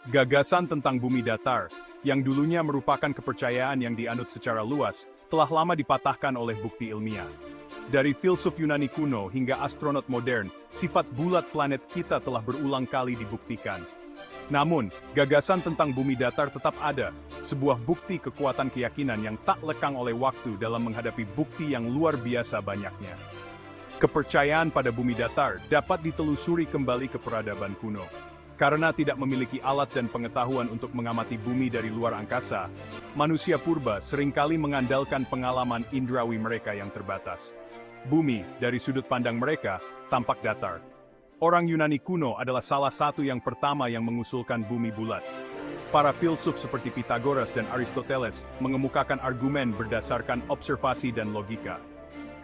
Gagasan tentang bumi datar, yang dulunya merupakan kepercayaan yang dianut secara luas, telah lama dipatahkan oleh bukti ilmiah. Dari filsuf Yunani kuno hingga astronot modern, sifat bulat planet kita telah berulang kali dibuktikan. Namun, gagasan tentang bumi datar tetap ada, sebuah bukti kekuatan keyakinan yang tak lekang oleh waktu dalam menghadapi bukti yang luar biasa banyaknya. Kepercayaan pada bumi datar dapat ditelusuri kembali ke peradaban kuno. Karena tidak memiliki alat dan pengetahuan untuk mengamati bumi dari luar angkasa, manusia purba seringkali mengandalkan pengalaman indrawi mereka yang terbatas. Bumi, dari sudut pandang mereka, tampak datar. Orang Yunani kuno adalah salah satu yang pertama yang mengusulkan bumi bulat. Para filsuf seperti Pythagoras dan Aristoteles mengemukakan argumen berdasarkan observasi dan logika.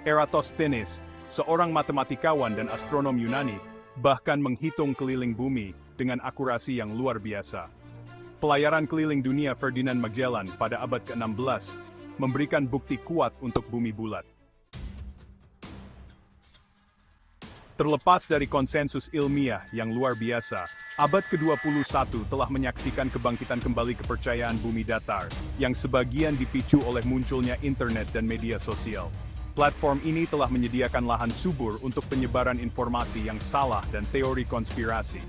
Eratosthenes, seorang matematikawan dan astronom Yunani, bahkan menghitung keliling bumi dengan akurasi yang luar biasa. Pelayaran keliling dunia Ferdinand Magellan pada abad ke-16 memberikan bukti kuat untuk bumi bulat. Terlepas dari konsensus ilmiah yang luar biasa, abad ke-21 telah menyaksikan kebangkitan kembali kepercayaan bumi datar, yang sebagian dipicu oleh munculnya internet dan media sosial. Platform ini telah menyediakan lahan subur untuk penyebaran informasi yang salah dan teori konspirasi.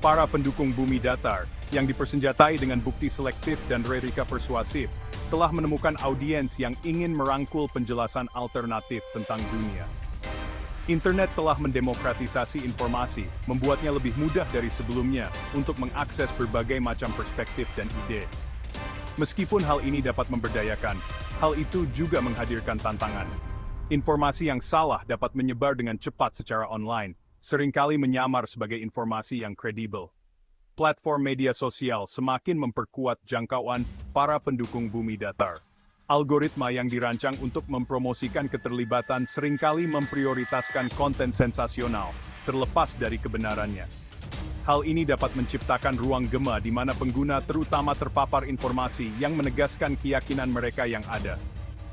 Para pendukung bumi datar, yang dipersenjatai dengan bukti selektif dan retorika persuasif, telah menemukan audiens yang ingin merangkul penjelasan alternatif tentang dunia. Internet telah mendemokratisasi informasi, membuatnya lebih mudah dari sebelumnya untuk mengakses berbagai macam perspektif dan ide. Meskipun hal ini dapat memberdayakan, hal itu juga menghadirkan tantangan. Informasi yang salah dapat menyebar dengan cepat secara online, seringkali menyamar sebagai informasi yang kredibel. Platform media sosial semakin memperkuat jangkauan para pendukung bumi datar. Algoritma yang dirancang untuk mempromosikan keterlibatan seringkali memprioritaskan konten sensasional, terlepas dari kebenarannya. Hal ini dapat menciptakan ruang gema di mana pengguna terutama terpapar informasi yang menegaskan keyakinan mereka yang ada.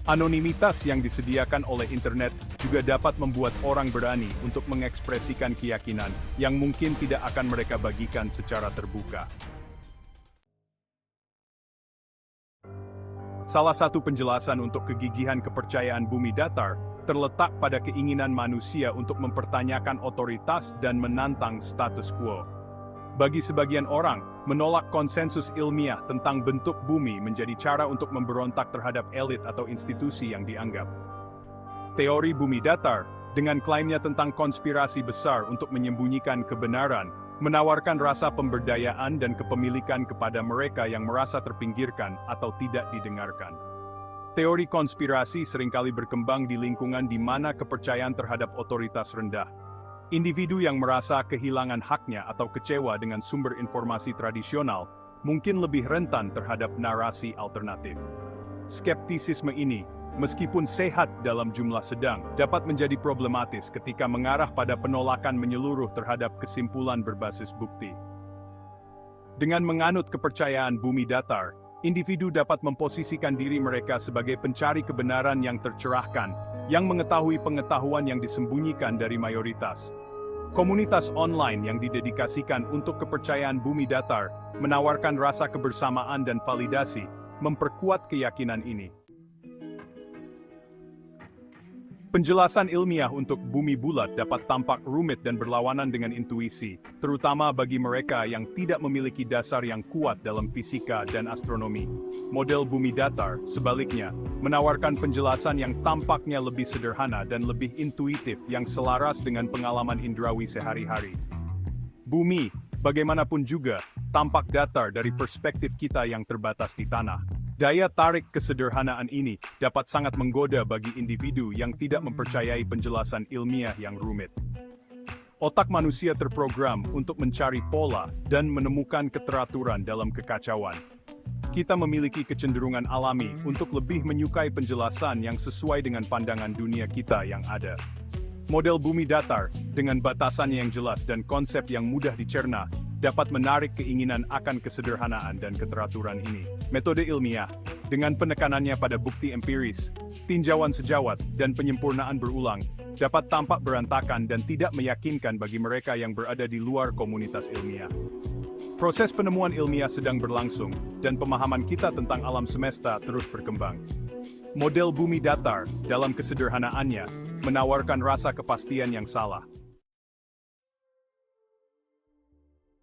Anonimitas yang disediakan oleh internet juga dapat membuat orang berani untuk mengekspresikan keyakinan yang mungkin tidak akan mereka bagikan secara terbuka. Salah satu penjelasan untuk kegigihan kepercayaan bumi datar terletak pada keinginan manusia untuk mempertanyakan otoritas dan menantang status quo. Bagi sebagian orang, menolak konsensus ilmiah tentang bentuk bumi menjadi cara untuk memberontak terhadap elit atau institusi yang dianggap. Teori bumi datar, dengan klaimnya tentang konspirasi besar untuk menyembunyikan kebenaran, menawarkan rasa pemberdayaan dan kepemilikan kepada mereka yang merasa terpinggirkan atau tidak didengarkan. Teori konspirasi seringkali berkembang di lingkungan di mana kepercayaan terhadap otoritas rendah. Individu yang merasa kehilangan haknya atau kecewa dengan sumber informasi tradisional mungkin lebih rentan terhadap narasi alternatif. Skeptisisme ini, meskipun sehat dalam jumlah sedang, dapat menjadi problematis ketika mengarah pada penolakan menyeluruh terhadap kesimpulan berbasis bukti. Dengan menganut kepercayaan bumi datar, individu dapat memposisikan diri mereka sebagai pencari kebenaran yang tercerahkan, yang mengetahui pengetahuan yang disembunyikan dari mayoritas. Komunitas online yang didedikasikan untuk kepercayaan bumi datar menawarkan rasa kebersamaan dan validasi, memperkuat keyakinan ini. Penjelasan ilmiah untuk bumi bulat dapat tampak rumit dan berlawanan dengan intuisi, terutama bagi mereka yang tidak memiliki dasar yang kuat dalam fisika dan astronomi. Model bumi datar, sebaliknya, menawarkan penjelasan yang tampaknya lebih sederhana dan lebih intuitif yang selaras dengan pengalaman indrawi sehari-hari. Bumi, bagaimanapun juga, tampak datar dari perspektif kita yang terbatas di tanah. Daya tarik kesederhanaan ini dapat sangat menggoda bagi individu yang tidak mempercayai penjelasan ilmiah yang rumit. Otak manusia terprogram untuk mencari pola dan menemukan keteraturan dalam kekacauan. Kita memiliki kecenderungan alami untuk lebih menyukai penjelasan yang sesuai dengan pandangan dunia kita yang ada. Model bumi datar, dengan batasannya yang jelas dan konsep yang mudah dicerna, dapat menarik keinginan akan kesederhanaan dan keteraturan ini. Metode ilmiah, dengan penekanannya pada bukti empiris, tinjauan sejawat, dan penyempurnaan berulang, dapat tampak berantakan dan tidak meyakinkan bagi mereka yang berada di luar komunitas ilmiah. Proses penemuan ilmiah sedang berlangsung, dan pemahaman kita tentang alam semesta terus berkembang. Model bumi datar, dalam kesederhanaannya, menawarkan rasa kepastian yang salah.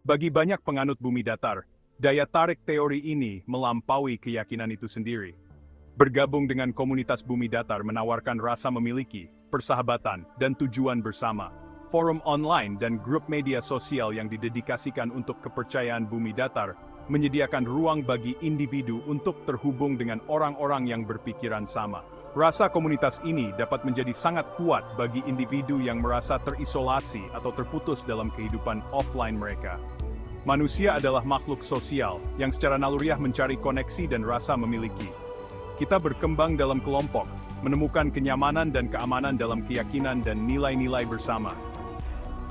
Bagi banyak penganut bumi datar, daya tarik teori ini melampaui keyakinan itu sendiri. Bergabung dengan komunitas bumi datar menawarkan rasa memiliki, persahabatan, dan tujuan bersama. Forum online dan grup media sosial yang didedikasikan untuk kepercayaan bumi datar menyediakan ruang bagi individu untuk terhubung dengan orang-orang yang berpikiran sama. Rasa komunitas ini dapat menjadi sangat kuat bagi individu yang merasa terisolasi atau terputus dalam kehidupan offline mereka. Manusia adalah makhluk sosial yang secara naluriah mencari koneksi dan rasa memiliki. Kita berkembang dalam kelompok, menemukan kenyamanan dan keamanan dalam keyakinan dan nilai-nilai bersama.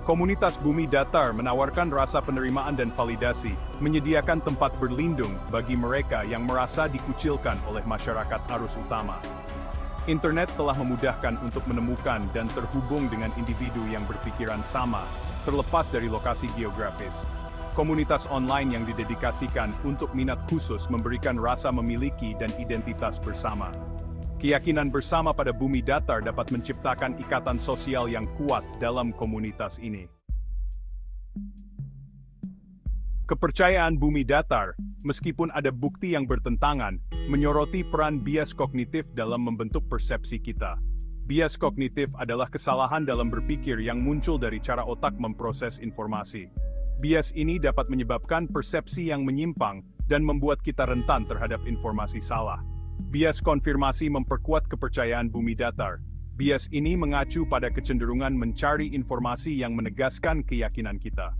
Komunitas bumi datar menawarkan rasa penerimaan dan validasi, menyediakan tempat berlindung bagi mereka yang merasa dikucilkan oleh masyarakat arus utama. Internet telah memudahkan untuk menemukan dan terhubung dengan individu yang berpikiran sama, terlepas dari lokasi geografis. Komunitas online yang didedikasikan untuk minat khusus memberikan rasa memiliki dan identitas bersama. Keyakinan bersama pada bumi datar dapat menciptakan ikatan sosial yang kuat dalam komunitas ini. Kepercayaan bumi datar, meskipun ada bukti yang bertentangan, menyoroti peran bias kognitif dalam membentuk persepsi kita. Bias kognitif adalah kesalahan dalam berpikir yang muncul dari cara otak memproses informasi. Bias ini dapat menyebabkan persepsi yang menyimpang dan membuat kita rentan terhadap informasi salah. Bias konfirmasi memperkuat kepercayaan bumi datar. Bias ini mengacu pada kecenderungan mencari informasi yang menegaskan keyakinan kita.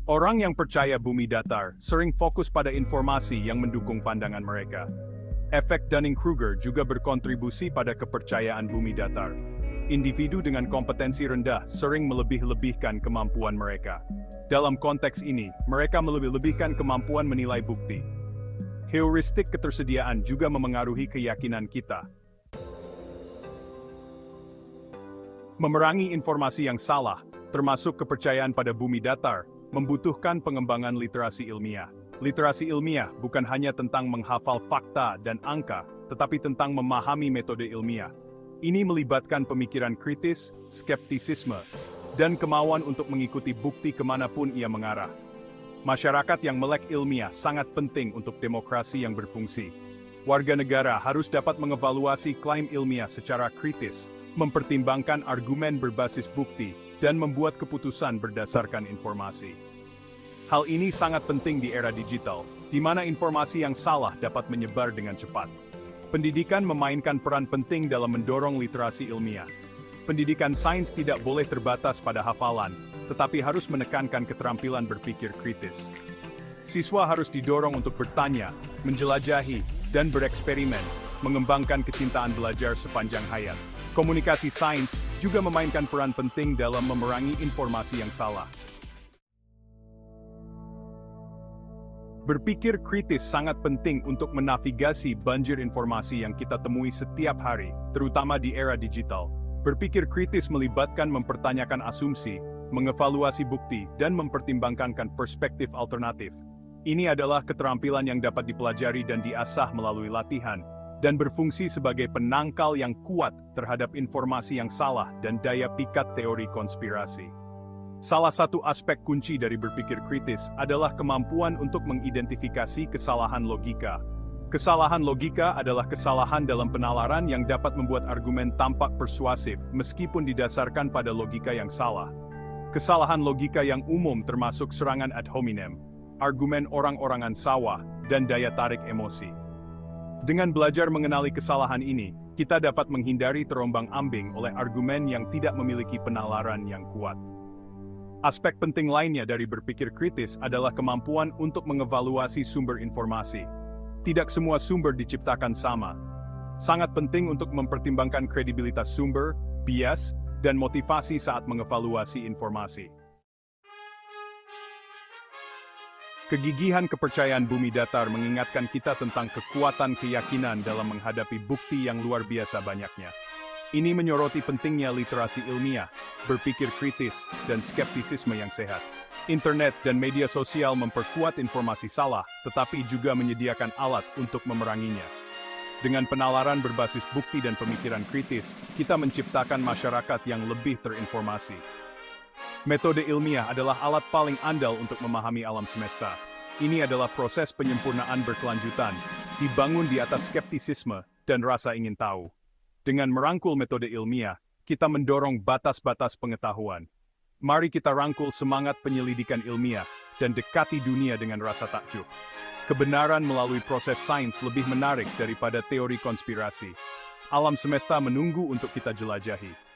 Orang yang percaya bumi datar sering fokus pada informasi yang mendukung pandangan mereka. Efek Dunning-Kruger juga berkontribusi pada kepercayaan bumi datar. Individu dengan kompetensi rendah sering melebih-lebihkan kemampuan mereka. Dalam konteks ini, mereka melebih-lebihkan kemampuan menilai bukti. Heuristik ketersediaan juga memengaruhi keyakinan kita. Memerangi informasi yang salah, termasuk kepercayaan pada bumi datar, membutuhkan pengembangan literasi ilmiah. Literasi ilmiah bukan hanya tentang menghafal fakta dan angka, tetapi tentang memahami metode ilmiah. Ini melibatkan pemikiran kritis, skeptisisme, dan kemauan untuk mengikuti bukti kemanapun ia mengarah. Masyarakat yang melek ilmiah sangat penting untuk demokrasi yang berfungsi. Warga negara harus dapat mengevaluasi klaim ilmiah secara kritis, mempertimbangkan argumen berbasis bukti, dan membuat keputusan berdasarkan informasi. Hal ini sangat penting di era digital, di mana informasi yang salah dapat menyebar dengan cepat. Pendidikan memainkan peran penting dalam mendorong literasi ilmiah. Pendidikan sains tidak boleh terbatas pada hafalan, tetapi harus menekankan keterampilan berpikir kritis. Siswa harus didorong untuk bertanya, menjelajahi, dan bereksperimen, mengembangkan kecintaan belajar sepanjang hayat. Komunikasi sains juga memainkan peran penting dalam memerangi informasi yang salah. Berpikir kritis sangat penting untuk menavigasi banjir informasi yang kita temui setiap hari, terutama di era digital. Berpikir kritis melibatkan mempertanyakan asumsi, mengevaluasi bukti, dan mempertimbangkan perspektif alternatif. Ini adalah keterampilan yang dapat dipelajari dan diasah melalui latihan, dan berfungsi sebagai penangkal yang kuat terhadap informasi yang salah dan daya pikat teori konspirasi. Salah satu aspek kunci dari berpikir kritis adalah kemampuan untuk mengidentifikasi kesalahan logika. Kesalahan logika adalah kesalahan dalam penalaran yang dapat membuat argumen tampak persuasif meskipun didasarkan pada logika yang salah. Kesalahan logika yang umum termasuk serangan ad hominem, argumen orang-orangan sawah, dan daya tarik emosi. Dengan belajar mengenali kesalahan ini, kita dapat menghindari terombang-ambing oleh argumen yang tidak memiliki penalaran yang kuat. Aspek penting lainnya dari berpikir kritis adalah kemampuan untuk mengevaluasi sumber informasi. Tidak semua sumber diciptakan sama. Sangat penting untuk mempertimbangkan kredibilitas sumber, bias, dan motivasi saat mengevaluasi informasi. Kegigihan kepercayaan bumi datar mengingatkan kita tentang kekuatan keyakinan dalam menghadapi bukti yang luar biasa banyaknya. Ini menyoroti pentingnya literasi ilmiah, berpikir kritis, dan skeptisisme yang sehat. Internet dan media sosial memperkuat informasi salah, tetapi juga menyediakan alat untuk memeranginya. Dengan penalaran berbasis bukti dan pemikiran kritis, kita menciptakan masyarakat yang lebih terinformasi. Metode ilmiah adalah alat paling andal untuk memahami alam semesta. Ini adalah proses penyempurnaan berkelanjutan, dibangun di atas skeptisisme dan rasa ingin tahu. Dengan merangkul metode ilmiah, kita mendorong batas-batas pengetahuan. Mari kita rangkul semangat penyelidikan ilmiah dan dekati dunia dengan rasa takjub. Kebenaran melalui proses sains lebih menarik daripada teori konspirasi. Alam semesta menunggu untuk kita jelajahi.